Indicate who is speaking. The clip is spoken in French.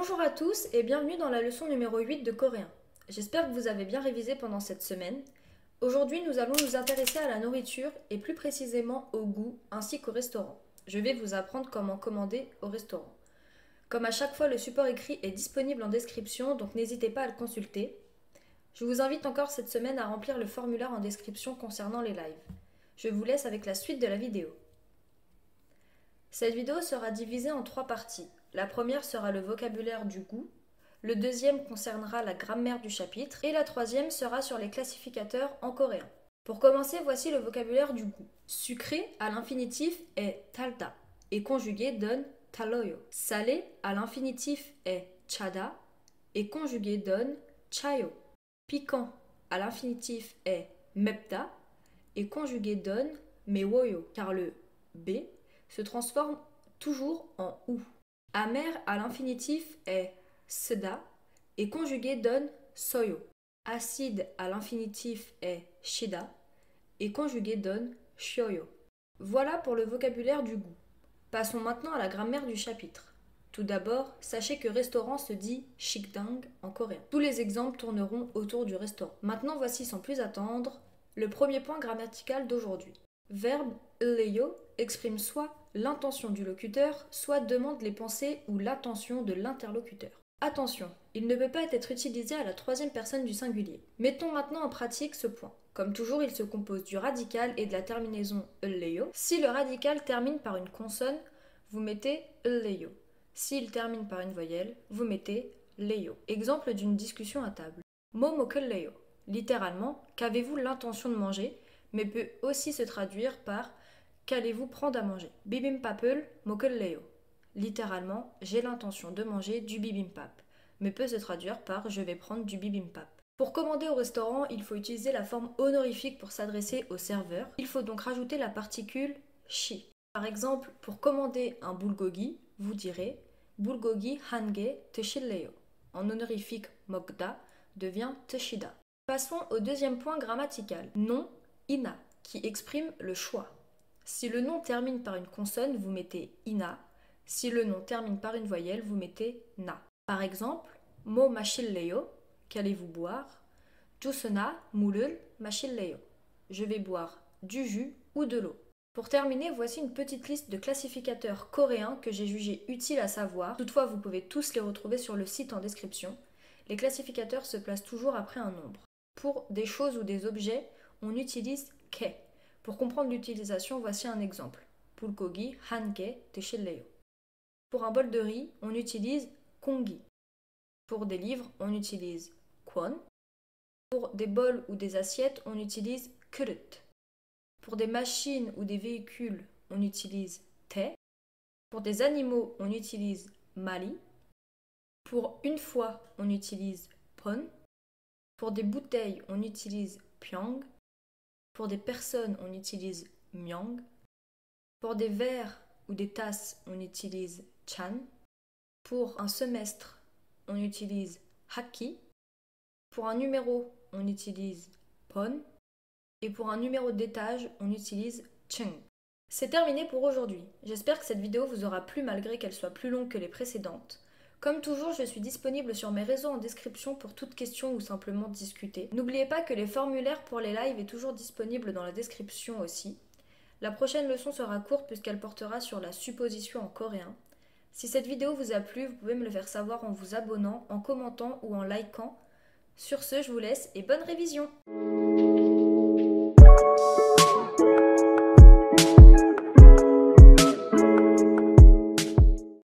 Speaker 1: Bonjour à tous et bienvenue dans la leçon numéro 8 de coréen. J'espère que vous avez bien révisé pendant cette semaine. Aujourd'hui, nous allons nous intéresser à la nourriture et plus précisément au goût ainsi qu'au restaurant. Je vais vous apprendre comment commander au restaurant. Comme à chaque fois, le support écrit est disponible en description, donc n'hésitez pas à le consulter. Je vous invite encore cette semaine à remplir le formulaire en description concernant les lives. Je vous laisse avec la suite de la vidéo. Cette vidéo sera divisée en 3 parties. La première sera le vocabulaire du goût, le deuxième concernera la grammaire du chapitre et la troisième sera sur les classificateurs en coréen. Pour commencer, voici le vocabulaire du goût. Sucré à l'infinitif est talda et conjugué donne taloyo. Salé à l'infinitif est chada et conjugué donne chayo. Piquant à l'infinitif est mepda et conjugué donne mewoyo car le b se transforme toujours en ou. Amer à l'infinitif est seda et conjugué donne soyo. Acide à l'infinitif est shida et conjugué donne shioyo. Voilà pour le vocabulaire du goût. Passons maintenant à la grammaire du chapitre. Tout d'abord, sachez que restaurant se dit shikdang en coréen. Tous les exemples tourneront autour du restaurant. Maintenant, voici sans plus attendre le premier point grammatical d'aujourd'hui. Verbe leyo exprime soit l'intention du locuteur, soit demande les pensées ou l'attention de l'interlocuteur. Attention, il ne peut pas être utilisé à la troisième personne du singulier. Mettons maintenant en pratique ce point. Comme toujours, il se compose du radical et de la terminaison leyo. Si le radical termine par une consonne, vous mettez leyo. S'il termine par une voyelle, vous mettez leyo. Exemple d'une discussion à table. Mo leyo. Littéralement, qu'avez-vous l'intention de manger, mais peut aussi se traduire par qu'allez-vous prendre à manger. Bibimbap을 먹을래요. Littéralement, j'ai l'intention de manger du bibimbap, mais peut se traduire par je vais prendre du bibimbap. Pour commander au restaurant, il faut utiliser la forme honorifique pour s'adresser au serveur. Il faut donc rajouter la particule shi. Par exemple, pour commander un bulgogi, vous direz bulgogi 한 개 드실래요. En honorifique, 먹다 devient 드시다. Passons au deuxième point grammatical. Nom, ina, qui exprime le choix. Si le nom termine par une consonne, vous mettez ina. Si le nom termine par une voyelle, vous mettez na. Par exemple, 뭐 마실래요? Qu'allez-vous boire? 주스나 물을 마실래요? Je vais boire du jus ou de l'eau. Pour terminer, voici une petite liste de classificateurs coréens que j'ai jugé utile à savoir. Toutefois, vous pouvez tous les retrouver sur le site en description. Les classificateurs se placent toujours après un nombre. Pour des choses ou des objets, on utilise ke. Pour comprendre l'utilisation, voici un exemple. bulgogi 한 개 드실래요? Pour un bol de riz, on utilise 공기. Pour des livres, on utilise kwon. Pour des bols ou des assiettes, on utilise 그릇. Pour des machines ou des véhicules, on utilise 태. Pour des animaux, on utilise mari. Pour une fois, on utilise 번. Pour des bouteilles, on utilise pyong. Pour des personnes, on utilise myong. Pour des verres ou des tasses, on utilise chan. Pour un semestre, on utilise haki. Pour un numéro, on utilise pon. Et pour un numéro d'étage, on utilise chung. C'est terminé pour aujourd'hui. J'espère que cette vidéo vous aura plu malgré qu'elle soit plus longue que les précédentes. Comme toujours, je suis disponible sur mes réseaux en description pour toute question ou simplement discuter. N'oubliez pas que les formulaires pour les lives est toujours disponible dans la description aussi. La prochaine leçon sera courte puisqu'elle portera sur la supposition en coréen. Si cette vidéo vous a plu, vous pouvez me le faire savoir en vous abonnant, en commentant ou en likant. Sur ce, je vous laisse et bonne révision!